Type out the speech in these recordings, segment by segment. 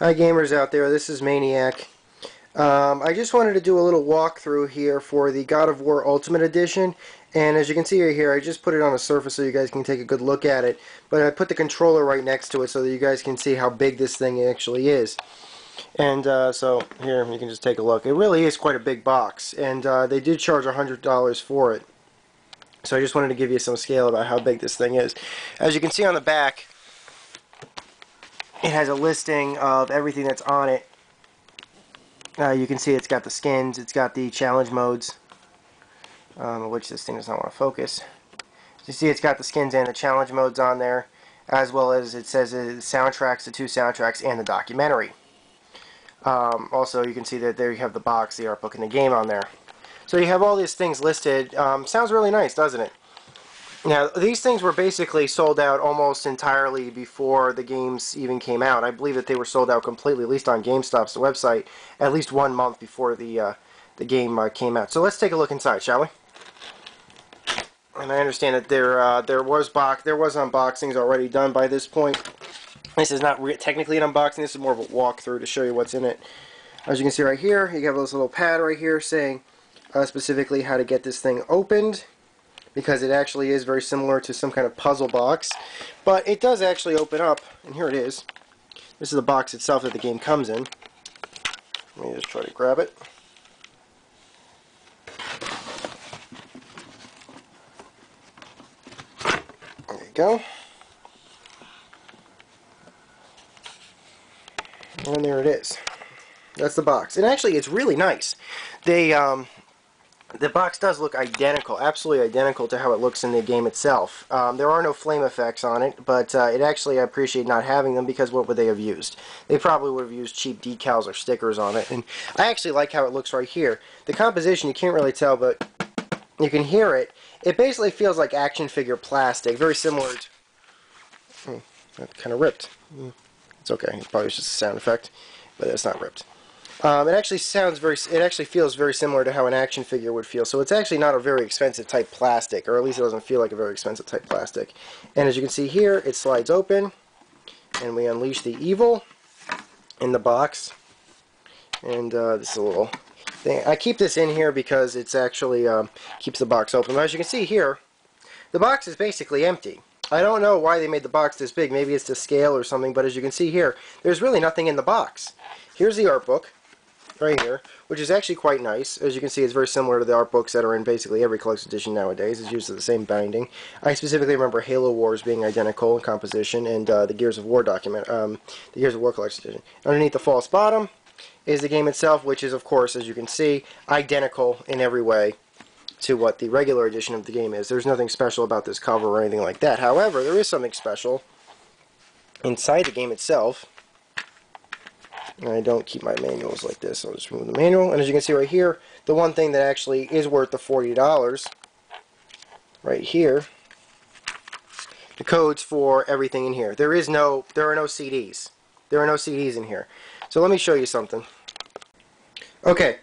Hi gamers out there, this is Maniac. I just wanted to do a little walkthrough here for the God of War Ultimate Edition, and as you can see right here, I just put it on a surface so you guys can take a good look at it, but I put the controller right next to it so that you guys can see how big this thing actually is. And so here, you can just take a look. It really is quite a big box, and they did charge $100 for it. So I just wanted to give you some scale about how big this thing is. As you can see on the back, it has a listing of everything that's on it. You can see it's got the skins, it's got the challenge modes, which this thing does not want to focus. You see it's got the skins and the challenge modes on there, as well as it says the soundtracks, the 2 soundtracks, and the documentary. Also, you can see that there you have the box, the art book, and the game on there. So you have all these things listed. Sounds really nice, doesn't it? Now, these things were basically sold out almost entirely before the games even came out. I believe that they were sold out completely, at least on GameStop's website, at least 1 month before the game came out. So let's take a look inside, shall we? And I understand that there was unboxings already done by this point. This is not technically an unboxing. This is more of a walkthrough to show you what's in it. As you can see right here, you have this little pad right here saying specifically how to get this thing opened, because it actually is very similar to some kind of puzzle box. But it does actually open up, and here it is. This is the box itself that the game comes in. Let me just try to grab it. There you go. And there it is. That's the box. And actually, it's really nice. The box does look identical, absolutely identical to how it looks in the game itself. There are no flame effects on it, but I appreciate not having them, because what would they have used? They probably would have used cheap decals or stickers on it. And I actually like how it looks right here. The composition, you can't really tell, but you can hear it. It basically feels like action figure plastic, very similar to... that kind of ripped. It's okay, it probably was just a sound effect, but it's not ripped. It actually feels very similar to how an action figure would feel. So it's actually not a very expensive type plastic, or at least it doesn't feel like a very expensive type plastic. And as you can see here, it slides open, and we unleash the evil in the box. And this is a little thing. I keep this in here because it's actually keeps the box open. But as you can see here, the box is basically empty. I don't know why they made the box this big. Maybe it's to scale or something. But as you can see here, there's really nothing in the box. Here's the art book right here, which is actually quite nice. As you can see, it's very similar to the art books that are in basically every collector's edition nowadays. It's used the same binding. I specifically remember Halo Wars being identical in composition, and the Gears of War the Gears of War collector's edition. Underneath the false bottom is the game itself, which is, of course, as you can see, identical in every way to what the regular edition of the game is. There's nothing special about this cover or anything like that. However, there is something special inside the game itself. And I don't keep my manuals like this. I'll just remove the manual. And as you can see right here, the one thing that actually is worth the $40 right here, the codes for everything in here. There are no CDs. There are no CDs in here. So let me show you something. Okay.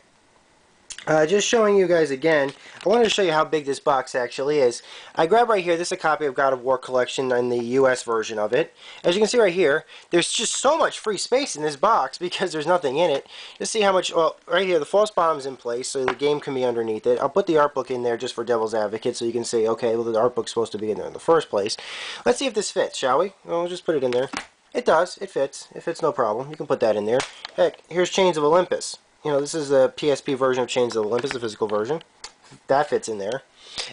Just showing you guys again, I wanted to show you how big this box actually is. I grabbed right here, this is a copy of God of War Collection and the US version of it. As you can see right here, there's just so much free space in this box because there's nothing in it. Just see how much, well, right here, the false bottom's in place, so the game can be underneath it. I'll put the art book in there just for devil's advocate, so you can see, okay, well, the art book's supposed to be in there in the first place. Let's see if this fits, shall we? Well, we'll just put it in there. It does, it fits. It fits no problem. You can put that in there. Heck, here's Chains of Olympus. You know, this is the PSP version of Chains of Olympus, the physical version. That fits in there.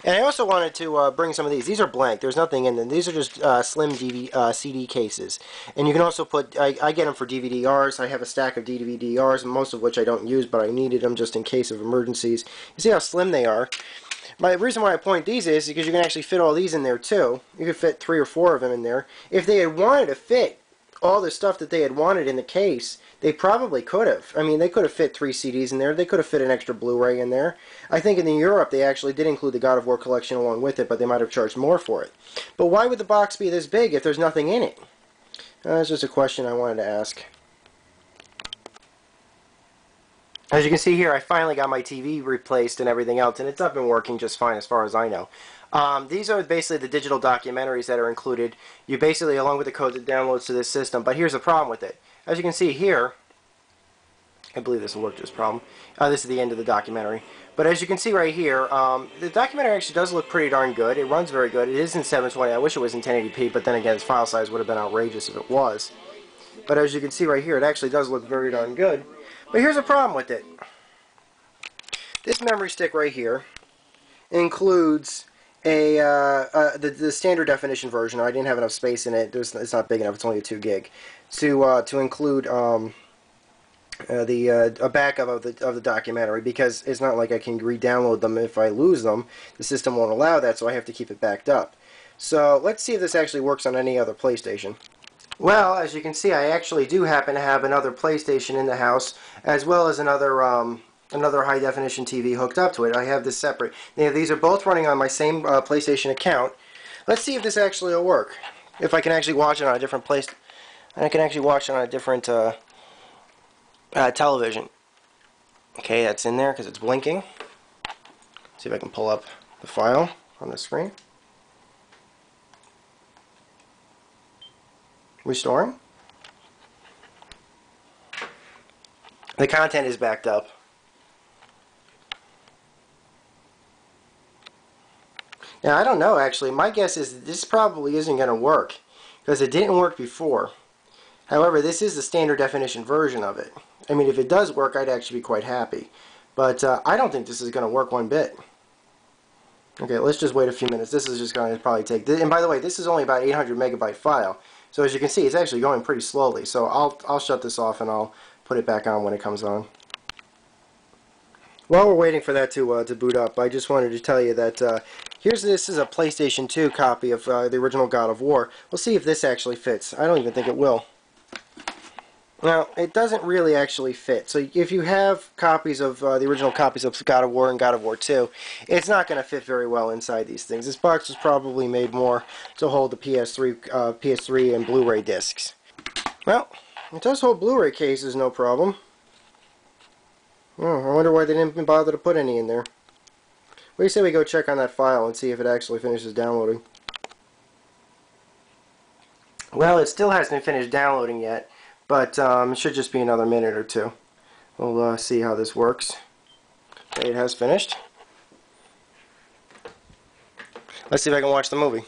And I also wanted to bring some of these. These are blank. There's nothing in them. These are just slim CD cases. And you can also put, I get them for DVD-Rs. I have a stack of DVD-Rs, most of which I don't use, but I needed them just in case of emergencies. You see how slim they are? The reason why I point these is because you can actually fit all these in there too. You could fit 3 or 4 of them in there. If they had wanted to fit all the stuff that they had wanted in the case, they probably could have. I mean, they could have fit 3 CDs in there. They could have fit an extra Blu-ray in there. I think in Europe they actually did include the God of War collection along with it, but they might have charged more for it. But why would the box be this big if there's nothing in it? That's just a question I wanted to ask. As you can see here, I finally got my TV replaced and everything else, and it's up and working just fine as far as I know. These are basically the digital documentaries that are included. You basically, along with the code that downloads to this system, but here's the problem with it. As you can see here, I believe this will work just problem. This is the end of the documentary. But as you can see right here, the documentary actually does look pretty darn good. It runs very good. It is in 720. I wish it was in 1080p, but then again, its file size would have been outrageous if it was. But as you can see right here, it actually does look very darn good. But here's a problem with it. This memory stick right here includes the standard definition version. I didn't have enough space in it. It's not big enough. It's only a 2 gig to include a backup of the documentary, because it's not like I can re-download them. If I lose them, the system won't allow that, so I have to keep it backed up. So let's see if this actually works on any other PlayStation. Well, as you can see, I actually do happen to have another PlayStation in the house, as well as another high-definition TV hooked up to it. I have this separate. Now, these are both running on my same PlayStation account. Let's see if this actually will work. If I can actually watch it on a different place, and I can actually watch it on a different television. Okay, that's in there because it's blinking. See if I can pull up the file on the screen. Restoring. The content is backed up. Now, I don't know, actually. My guess is that this probably isn't going to work, because it didn't work before. However, this is the standard definition version of it. I mean, if it does work, I'd actually be quite happy. But I don't think this is going to work one bit. Okay, let's just wait a few minutes. This is just going to probably take... And by the way, this is only about 800 megabyte file. So as you can see, it's actually going pretty slowly. So I'll shut this off and I'll put it back on when it comes on. While we're waiting for that to boot up, I just wanted to tell you that this is a PlayStation 2 copy of the original God of War. We'll see if this actually fits. I don't even think it will. Now, it doesn't really actually fit. So if you have copies of the original copies of God of War and God of War 2, it's not going to fit very well inside these things. This box was probably made more to hold the PS3 and Blu-ray discs. Well, it does hold Blu-ray cases, no problem. Oh, I wonder why they didn't bother to put any in there. What do you say we go check on that file and see if it actually finishes downloading? Well, it still hasn't finished downloading yet. But it should just be another minute or two. We'll see how this works. Okay, it has finished. Let's see if I can watch the movie.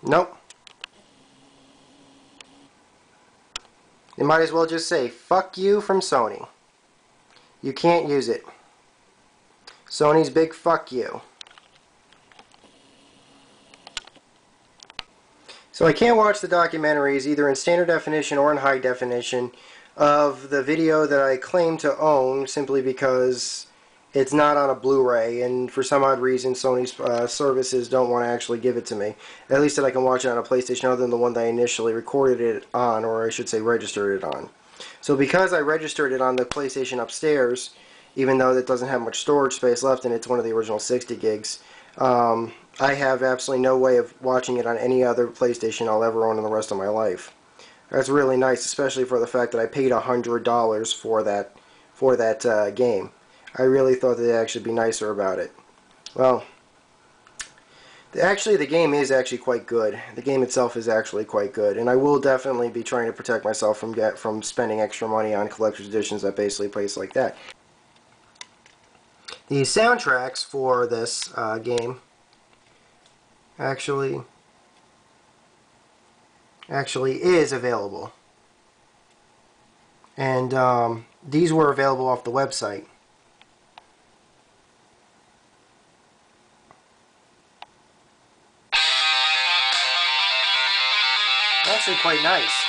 Nope. You might as well just say, "Fuck you" from Sony. You can't use it. Sony's big fuck you. So I can't watch the documentaries either in standard definition or in high definition of the video that I claim to own, simply because it's not on a Blu-ray, and for some odd reason Sony's services don't want to actually give it to me. At least that I can watch it on a PlayStation other than the one that I initially recorded it on, or I should say registered it on. So because I registered it on the PlayStation upstairs, even though it doesn't have much storage space left and it's one of the original 60 gigs, I have absolutely no way of watching it on any other PlayStation I'll ever own in the rest of my life. That's really nice, especially for the fact that I paid $100 for that game. I really thought that they'd actually be nicer about it. Well, actually the game is actually quite good. The game itself is actually quite good, and I will definitely be trying to protect myself from spending extra money on collector's editions at basically a place like that. The soundtracks for this game actually is available, and these were available off the website. Actually quite nice.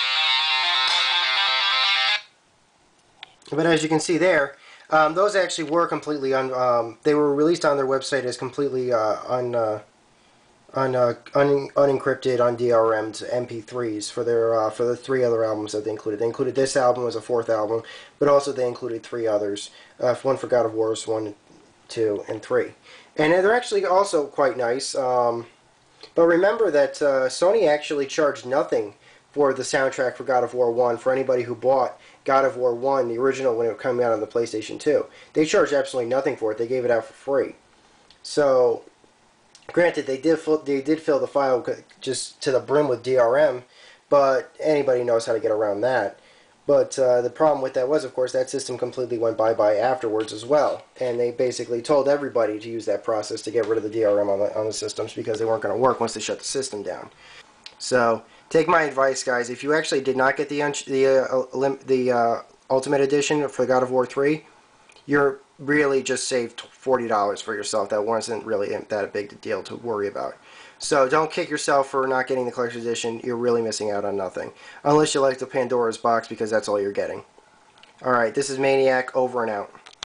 But as you can see there, those actually were completely they were released on their website as completely unencrypted, DRM'd MP3s for the 3 other albums that they included. They included this album as a 4th album, but also they included 3 others. One for God of War, 1, 2, and 3. And they're actually also quite nice. But remember that Sony actually charged nothing for the soundtrack for God of War 1 for anybody who bought God of War 1, the original, when it came out on the PlayStation 2. They charged absolutely nothing for it. They gave it out for free. So, granted, they did fill the file just to the brim with DRM, but anybody knows how to get around that. But the problem with that was, of course, that system completely went bye-bye afterwards as well. And they basically told everybody to use that process to get rid of the DRM on the systems because they weren't going to work once they shut the system down. So, take my advice, guys. If you actually did not get the Ultimate Edition for God of War 3, you're really just saved $40 for yourself. That wasn't really that big a deal to worry about. So don't kick yourself for not getting the collector's edition. You're really missing out on nothing. Unless you like the Pandora's box, because that's all you're getting. Alright, this is Maniac, over and out.